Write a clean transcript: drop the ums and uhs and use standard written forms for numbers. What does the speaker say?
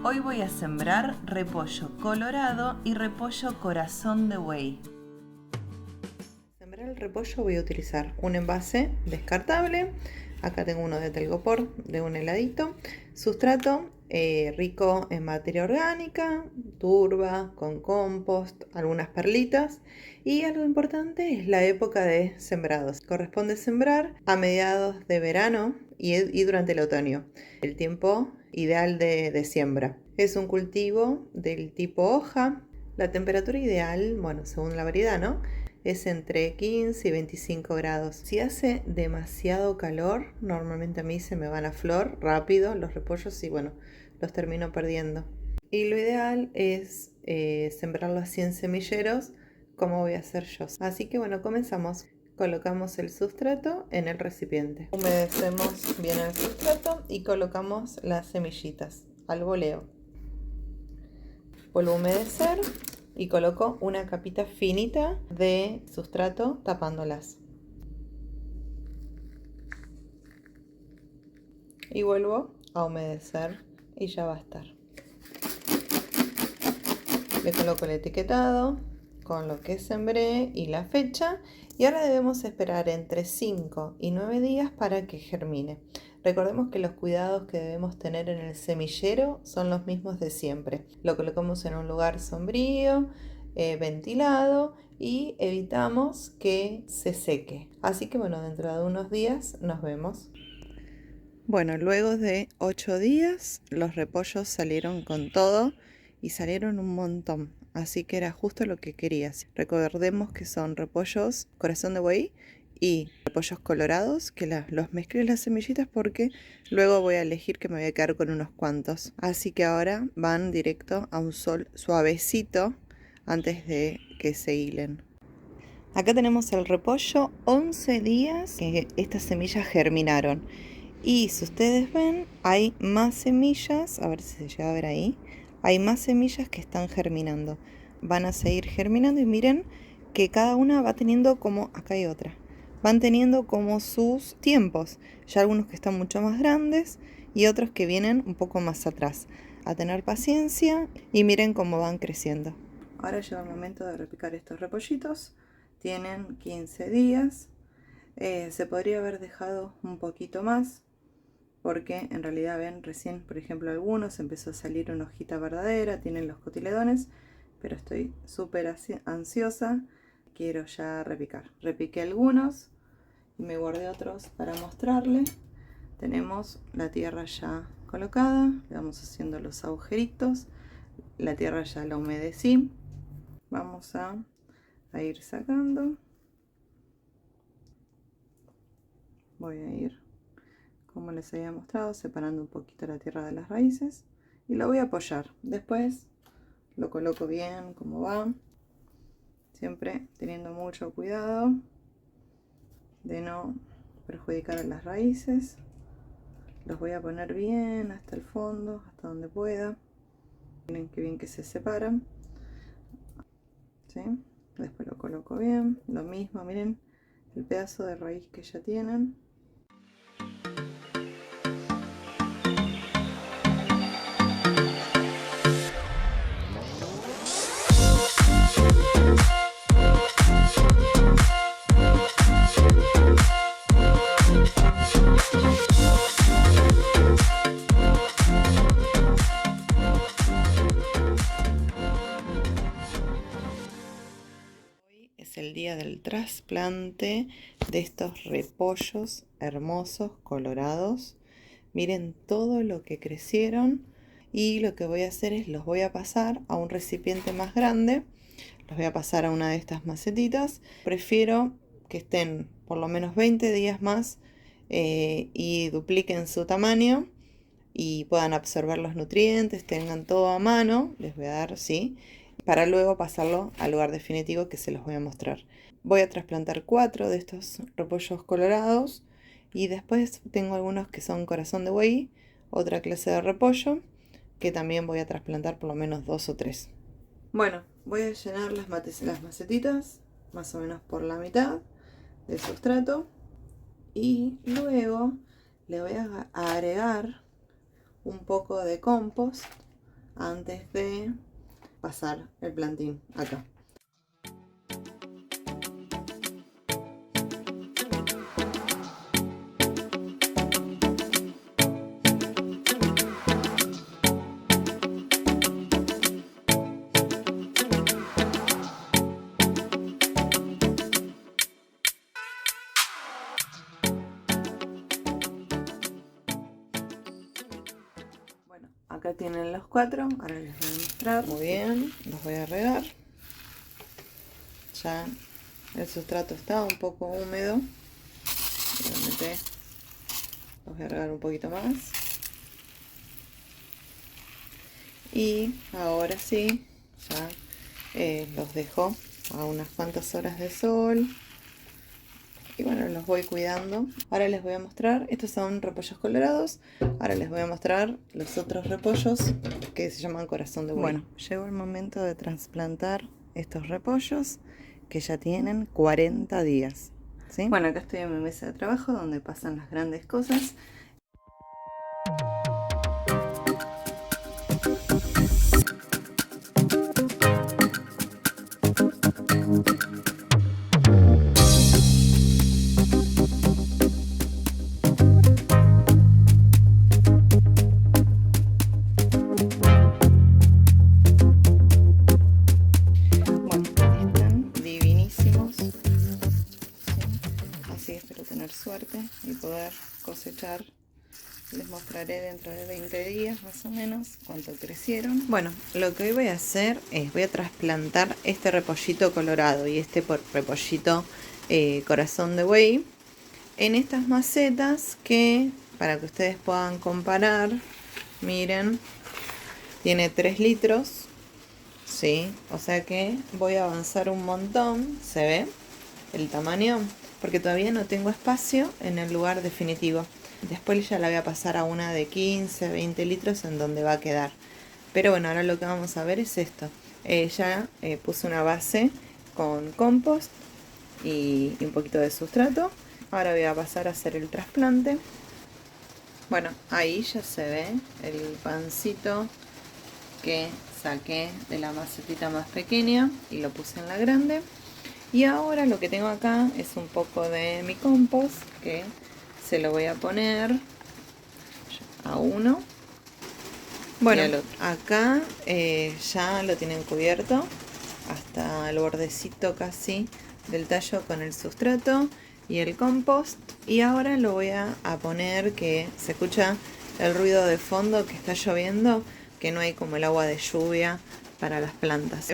Hoy voy a sembrar repollo colorado y repollo corazón de buey. Para sembrar el repollo voy a utilizar un envase descartable. Acá tengo uno de telgopor de un heladito. Sustrato rico en materia orgánica, turba, con compost, algunas perlitas. Y algo importante es la época de sembrados. Corresponde sembrar a mediados de verano y durante el otoño, el tiempo ideal de siembra. Es un cultivo del tipo hoja. La temperatura ideal, bueno, según la variedad, ¿no?, es entre 15 y 25 grados. Si hace demasiado calor, normalmente a mí se me van a flor rápido los repollos y bueno, los termino perdiendo. Y lo ideal es sembrarlo así en semilleros, como voy a hacer yo. Así que bueno, comenzamos. Colocamos el sustrato en el recipiente. Humedecemos bien el sustrato y colocamos las semillitas al voleo. Vuelvo a humedecer y coloco una capita finita de sustrato tapándolas. Y vuelvo a humedecer y ya va a estar. Le coloco el etiquetado con lo que sembré y la fecha. Y ahora debemos esperar entre 5 y 9 días para que germine. Recordemos que los cuidados que debemos tener en el semillero son los mismos de siempre. Lo colocamos en un lugar sombrío, ventilado, y evitamos que se seque. Así que bueno, dentro de unos días nos vemos. Bueno, luego de 8 días los repollos salieron con todo y salieron un montón. Así que era justo lo que quería. Recordemos que son repollos corazón de buey y repollos colorados, que los mezclé las semillitas porque luego voy a elegir que me voy a quedar con unos cuantos. Así que ahora van directo a un sol suavecito antes de que se hilen. Acá tenemos el repollo, 11 días que estas semillas germinaron. Y si ustedes ven, hay más semillas, a ver si se llega a ver ahí, hay más semillas que están germinando. Van a seguir germinando y miren que cada una va teniendo como, acá hay otra, van teniendo como sus tiempos. Ya algunos que están mucho más grandes y otros que vienen un poco más atrás. A tener paciencia y miren cómo van creciendo. Ahora llega el momento de repicar estos repollitos. Tienen 15 días. Se podría haber dejado un poquito más, porque en realidad ven recién, por ejemplo, algunos empezó a salir una hojita verdadera, tienen los cotiledones, pero estoy súper ansiosa, quiero ya repicar. Repiqué algunos y me guardé otros para mostrarle. Tenemos la tierra ya colocada, le vamos haciendo los agujeritos, la tierra ya la humedecí, vamos a ir sacando, voy a ir, como les había mostrado, separando un poquito la tierra de las raíces y lo voy a apoyar. Después lo coloco bien como va, siempre teniendo mucho cuidado de no perjudicar a las raíces. Los voy a poner bien hasta el fondo, hasta donde pueda. Miren qué bien que se separan, ¿sí? Después lo coloco bien, lo mismo, miren el pedazo de raíz que ya tienen. Es el día del trasplante de estos repollos hermosos colorados. Miren todo lo que crecieron y lo que voy a hacer es los voy a pasar a un recipiente más grande. Los voy a pasar a una de estas macetitas. Prefiero que estén por lo menos 20 días más y dupliquen su tamaño y puedan absorber los nutrientes, tengan todo a mano. Les voy a dar, sí, para luego pasarlo al lugar definitivo que se los voy a mostrar. Voy a trasplantar 4 de estos repollos colorados y después tengo algunos que son corazón de buey, otra clase de repollo, que también voy a trasplantar por lo menos 2 o 3. Bueno, voy a llenar las macetitas más o menos por la mitad del sustrato y luego le voy a agregar un poco de compost antes de pasar el plantín acá. Acá tienen los 4, ahora les voy a mostrar. Muy bien, los voy a regar. Ya el sustrato está un poco húmedo. Obviamente los voy a regar un poquito más. Y ahora sí, ya los dejo a unas cuantas horas de sol. Y bueno, los voy cuidando. Ahora les voy a mostrar, estos son repollos colorados. Ahora les voy a mostrar los otros repollos que se llaman corazón de buey. Bueno, llegó el momento de trasplantar estos repollos que ya tienen 40 días. ¿Sí? Bueno, acá estoy en mi mesa de trabajo donde pasan las grandes cosas. Suerte y poder cosechar. Les mostraré dentro de 20 días más o menos cuánto crecieron. Bueno, lo que hoy voy a hacer es voy a trasplantar este repollito colorado y este repollito corazón de buey en estas macetas que, para que ustedes puedan comparar, miren, tiene 3 litros, ¿sí? O sea que voy a avanzar un montón, ¿se ve el tamaño? Porque todavía no tengo espacio en el lugar definitivo. Después ya la voy a pasar a una de 15, 20 litros en donde va a quedar. Pero bueno, ahora lo que vamos a ver es esto. Ya puse una base con compost y un poquito de sustrato. Ahora voy a pasar a hacer el trasplante. Bueno, ahí ya se ve el pancito que saqué de la macetita más pequeña y lo puse en la grande. Y ahora lo que tengo acá es un poco de mi compost que se lo voy a poner a uno. Bueno, acá ya lo tienen cubierto hasta el bordecito casi del tallo con el sustrato y el compost. Y ahora lo voy a poner, que se escucha el ruido de fondo, que está lloviendo, que no hay como el agua de lluvia para las plantas.